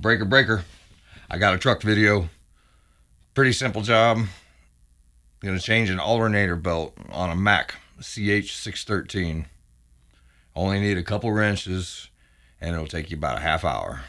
Breaker. I got a truck video. Pretty simple job. I'm going to change an alternator belt on a Mack CXU613. Only need a couple wrenches and it'll take you about a half hour.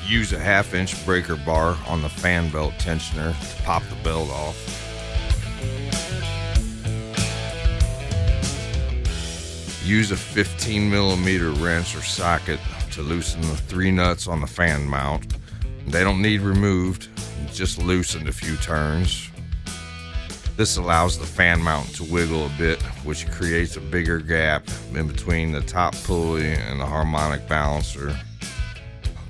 Use a 1/2-inch breaker bar on the fan belt tensioner to pop the belt off. Use a 15mm wrench or socket to loosen the 3 nuts on the fan mount. They don't need removed, just loosened a few turns. This allows the fan mount to wiggle a bit, which creates a bigger gap in between the top pulley and the harmonic balancer.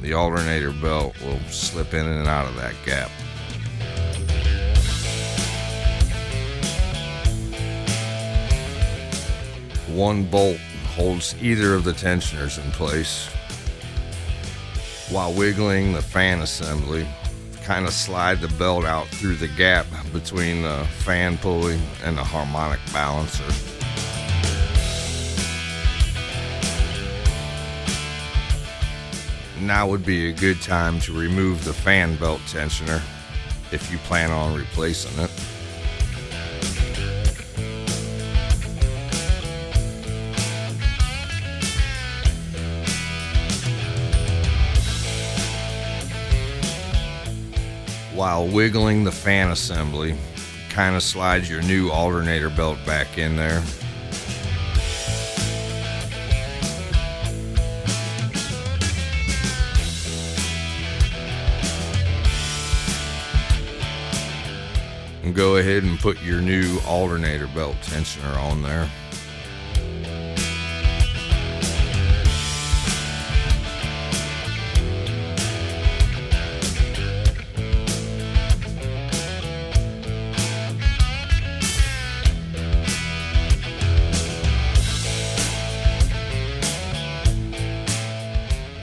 The alternator belt will slip in and out of that gap. One bolt holds either of the tensioners in place. While wiggling the fan assembly, kind of slide the belt out through the gap between the fan pulley and the harmonic balancer. Now would be a good time to remove the fan belt tensioner if you plan on replacing it. While wiggling the fan assembly, kind of slide your new alternator belt back in there. And go ahead and put your new alternator belt tensioner on there.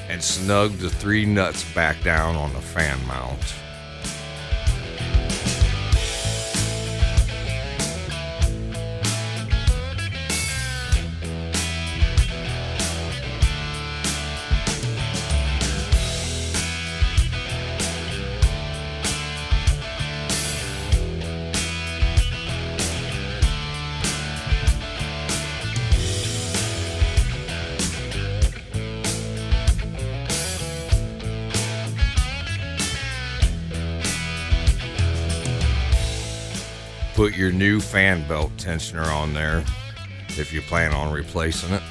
And snug the 3 nuts back down on the fan mount. Put your new fan belt tensioner on there if you plan on replacing it.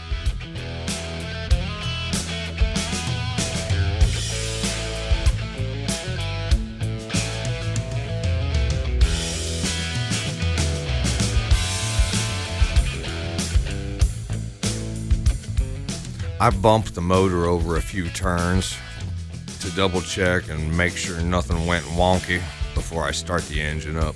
I bumped the motor over a few turns to double check and make sure nothing went wonky before I start the engine up.